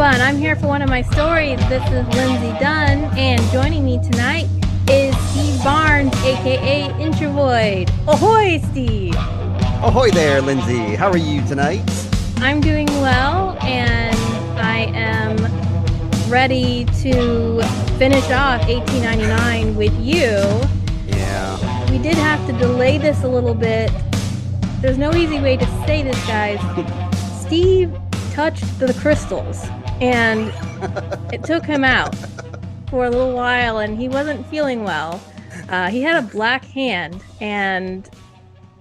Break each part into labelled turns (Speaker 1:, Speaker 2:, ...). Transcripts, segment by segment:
Speaker 1: everyone. I'm here for one of my stories. This is Lindsey Dunn, and joining me tonight is Steve Barnes, aka Introvoid. Ahoy, Steve!
Speaker 2: Ahoy there, Lindsay. How are you tonight?
Speaker 1: I'm doing well, and I am ready to finish off 1899 with you.
Speaker 2: Yeah.
Speaker 1: We did have to delay this a little bit. There's no easy way to say this, guys. Steve touched the crystals, and it took him out for a little while, and he wasn't feeling well. He had a black hand, and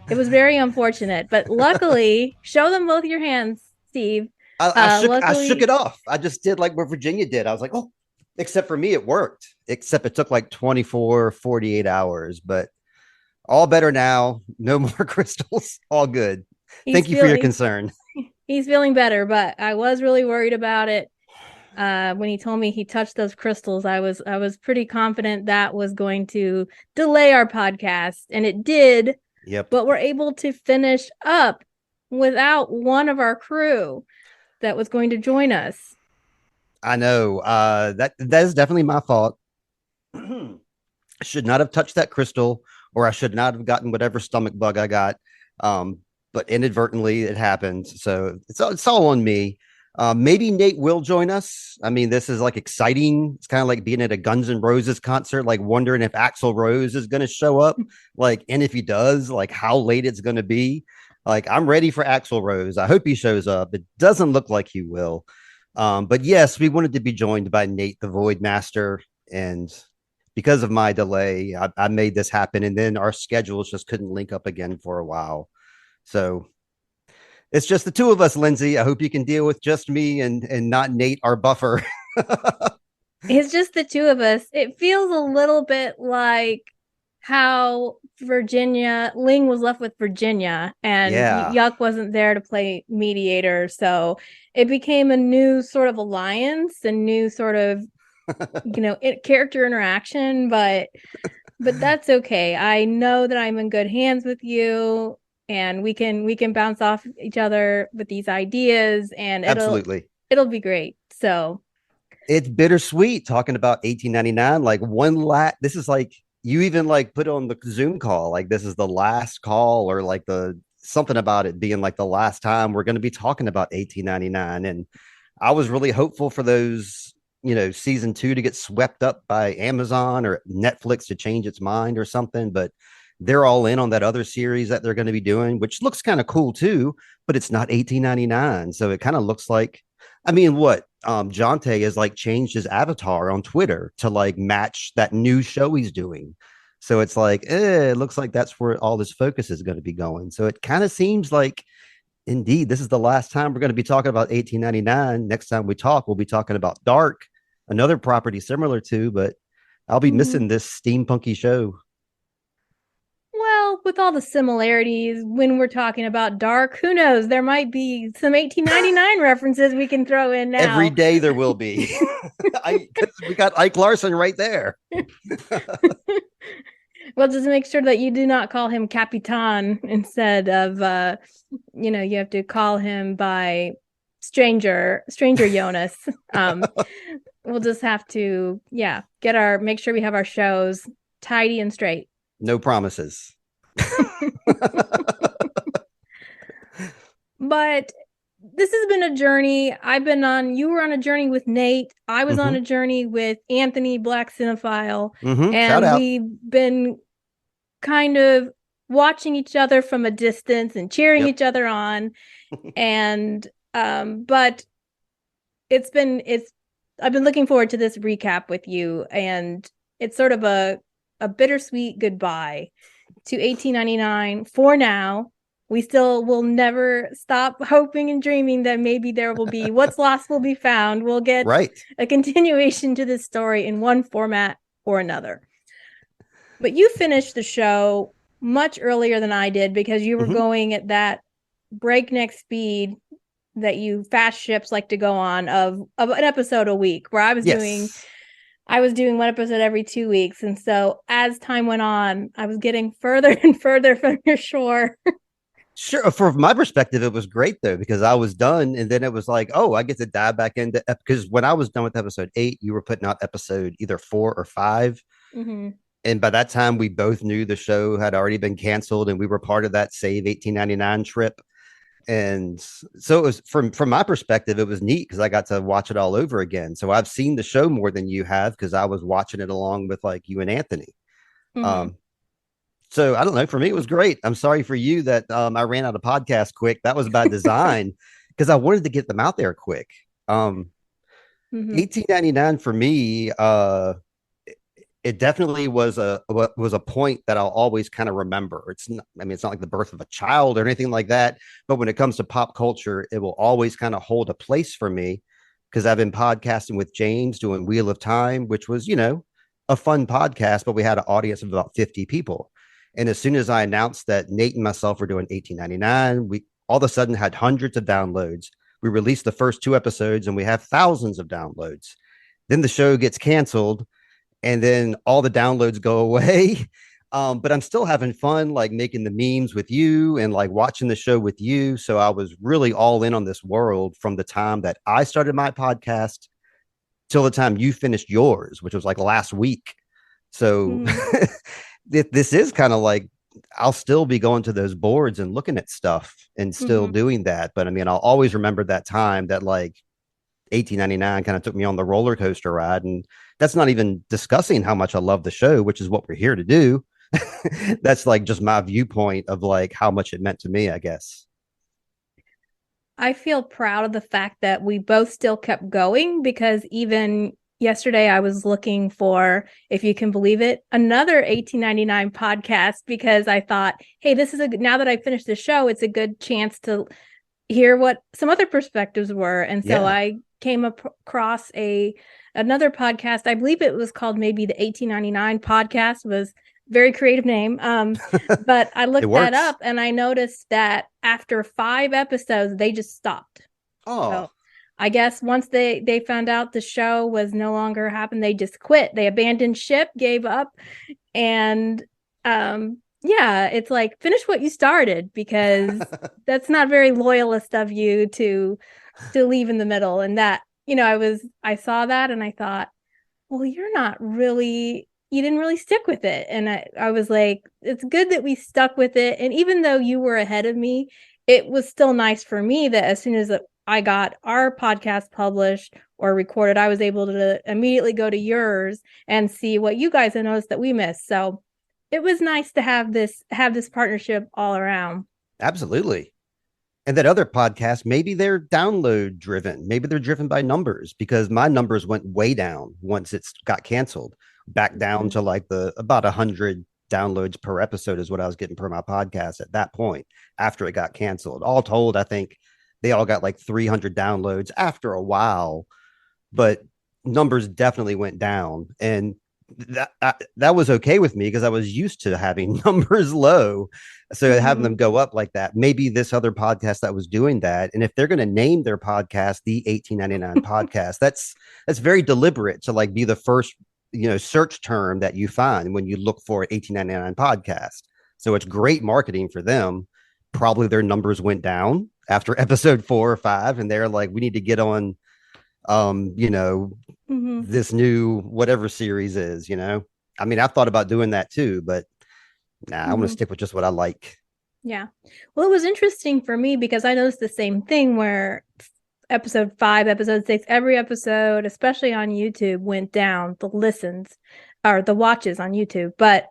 Speaker 1: it was very unfortunate. But luckily, show them both your hands, Steve.
Speaker 2: I shook it off. I just did like what Virginia did. I was like, oh, except for me, it worked. Except it took like 24, 48 hours, but all better now. No more crystals. All good. Thank you for your concern.
Speaker 1: He's feeling better, but I was really worried about it. When he told me he touched those crystals, I was pretty confident that was going to delay our podcast, and it did.
Speaker 2: Yep.
Speaker 1: But we're able to finish up without one of our crew that was going to join us.
Speaker 2: I know. That is definitely my fault. I should not have touched that crystal, or I should not have gotten whatever stomach bug I got. But inadvertently it happened. So it's all on me. Maybe Nate will join us. I mean, this is like exciting. It's kind of like being at a Guns N' Roses concert, like wondering if Axl Rose is going to show up, like, and if he does, like how late it's going to be. Like, I'm ready for Axl Rose. I hope he shows up. It doesn't look like he will. But yes, we wanted to be joined by Nate, the Void Master. And because of my delay, I made this happen. And then our schedules just couldn't link up again for a while. So it's just the two of us, Lindsay. I hope you can deal with just me and not Nate, our buffer.
Speaker 1: It's just the two of us. It feels a little bit like how Ling was left with Virginia, and Yuck wasn't there to play mediator. So it became a new sort of alliance, a new sort of, character interaction, but that's okay. I know that I'm in good hands with you, and we can bounce off each other with these ideas, and it'll be great. So
Speaker 2: it's bittersweet talking about 1899. Like this is like, you even like put on the Zoom call, like this is the last call, or like something about it being like the last time we're going to be talking about 1899. And I was really hopeful for those, season 2 to get swept up by Amazon or Netflix to change its mind or something, but they're all in on that other series that they're going to be doing, which looks kind of cool too, but it's not 1899. So it kind of looks like, I mean, what Jonte has like changed his avatar on Twitter to like match that new show he's doing. So it's like, it looks like that's where all this focus is going to be going. So it kind of seems like, indeed, this is the last time we're going to be talking about 1899. Next time we talk, we'll be talking about Dark, another property similar to, but I'll be missing this steampunky show.
Speaker 1: Well, with all the similarities, when we're talking about Dark, who knows? There might be some 1899 references we can throw in now.
Speaker 2: Every day there will be. We got Ike Larson right there.
Speaker 1: Well, just make sure that you do not call him Capitan instead of, you have to call him by Stranger Jonas. We'll just have to, make sure we have our shows tidy and straight.
Speaker 2: No promises.
Speaker 1: But this has been a journey. You were on a journey with Nate. I was on a journey with Anthony, Black Cinephile. And we've been kind of watching each other from a distance and cheering each other on. And but I've been looking forward to this recap with you, and it's sort of a bittersweet goodbye to 1899 for now. We still will never stop hoping and dreaming that maybe there will be what's lost will be found. We'll get a continuation to this story in one format or another. But you finished the show much earlier than I did, because you were going at that breakneck speed that you fast ships like to go on of an episode a week, where I was doing one episode every 2 weeks. And so as time went on, I was getting further and further from your shore.
Speaker 2: Sure. From my perspective, it was great though, because I was done. And then it was like, oh, I get to dive back into, because when I was done with episode 8, you were putting out episode either 4 or 5.
Speaker 1: Mm-hmm.
Speaker 2: And by that time, we both knew the show had already been canceled and we were part of that Save 1899 trip. And so it was, from my perspective, it was neat because I got to watch it all over again. So I've seen the show more than you have because I was watching it along with like you and Anthony.
Speaker 1: Mm-hmm.
Speaker 2: Um, so I don't know. For me, it was great. I'm sorry for you that I ran out of podcast quick. That was by design because I wanted to get them out there quick.
Speaker 1: Mm-hmm.
Speaker 2: 1899 for me, it definitely was a point that I'll always kind of remember. It's not, I mean, it's not like the birth of a child or anything like that, but when it comes to pop culture, it will always kind of hold a place for me because I've been podcasting with James doing Wheel of Time, which was, a fun podcast, but we had an audience of about 50 people. And as soon as I announced that Nate and myself were doing 1899, we all of a sudden had hundreds of downloads. We released the first 2 episodes and we have thousands of downloads. Then the show gets canceled and then all the downloads go away. But I'm still having fun, like making the memes with you and like watching the show with you. So I was really all in on this world from the time that I started my podcast till the time you finished yours, which was like last week. So this is kind of like, I'll still be going to those boards and looking at stuff and still doing that. But I mean, I'll always remember that time that like 1899 kind of took me on the roller coaster ride. And that's not even discussing how much I love the show, which is what we're here to do. That's like just my viewpoint of like how much it meant to me, I guess.
Speaker 1: I feel proud of the fact that we both still kept going because even yesterday I was looking for, if you can believe it, another 1899 podcast because I thought, hey, this is now that I finished the show, it's a good chance to hear what some other perspectives were. And so I came across another podcast. I believe it was called maybe the 1899 podcast. Was very creative name. But I looked that up and I noticed that after 5 episodes, they just stopped.
Speaker 2: Oh,
Speaker 1: so I guess once they found out the show was no longer happening, they just quit. They abandoned ship, gave up. And yeah, it's like finish what you started because that's not very loyalist of you to leave in the middle. And that, I saw that and I thought, well, you didn't really stick with it. And I was like, it's good that we stuck with it. And even though you were ahead of me, it was still nice for me that as soon as I got our podcast published or recorded, I was able to immediately go to yours and see what you guys had noticed that we missed. So it was nice to have this partnership all around.
Speaker 2: Absolutely. And that other podcast, maybe they're download driven. Maybe they're driven by numbers because my numbers went way down once it got canceled, back down to like about 100 downloads per episode is what I was getting per my podcast at that point after it got canceled. All told, I think they all got like 300 downloads after a while, but numbers definitely went down. And that was okay with me because I was used to having numbers low. So having them go up like that, maybe this other podcast that was doing that. And if they're going to name their podcast the 1899 podcast, that's very deliberate to like be the first, search term that you find when you look for 1899 podcast. So it's great marketing for them. Probably their numbers went down after episode 4 or 5. And they're like, we need to get on, this new whatever series is, I mean, I've thought about doing that too, but I'm going to stick with just what I like.
Speaker 1: Yeah. Well, it was interesting for me because I noticed the same thing where episode 5, episode 6, every episode, especially on YouTube, went down, the listens or the watches on YouTube. But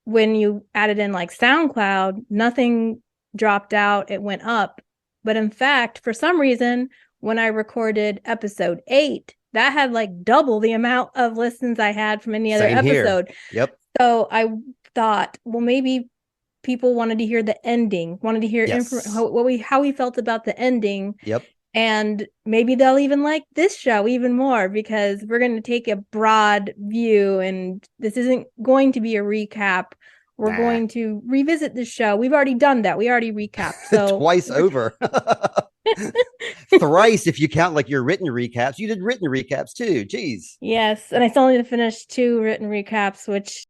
Speaker 1: when you added in like SoundCloud, nothing dropped out. It went up. But in fact, for some reason, when I recorded episode 8, that had like double the amount of listens I had from any other episode.
Speaker 2: Yep.
Speaker 1: So I thought, well, maybe people wanted to hear the ending, wanted to hear how we felt about the ending.
Speaker 2: Yep.
Speaker 1: And maybe they'll even like this show even more because we're going to take a broad view and this isn't going to be a recap. We're going to revisit the show. We've already done that. We already recapped. So
Speaker 2: twice over. Thrice if you count like your written recaps. You did written recaps too. Jeez.
Speaker 1: Yes. And I still need to finish 2 written recaps, which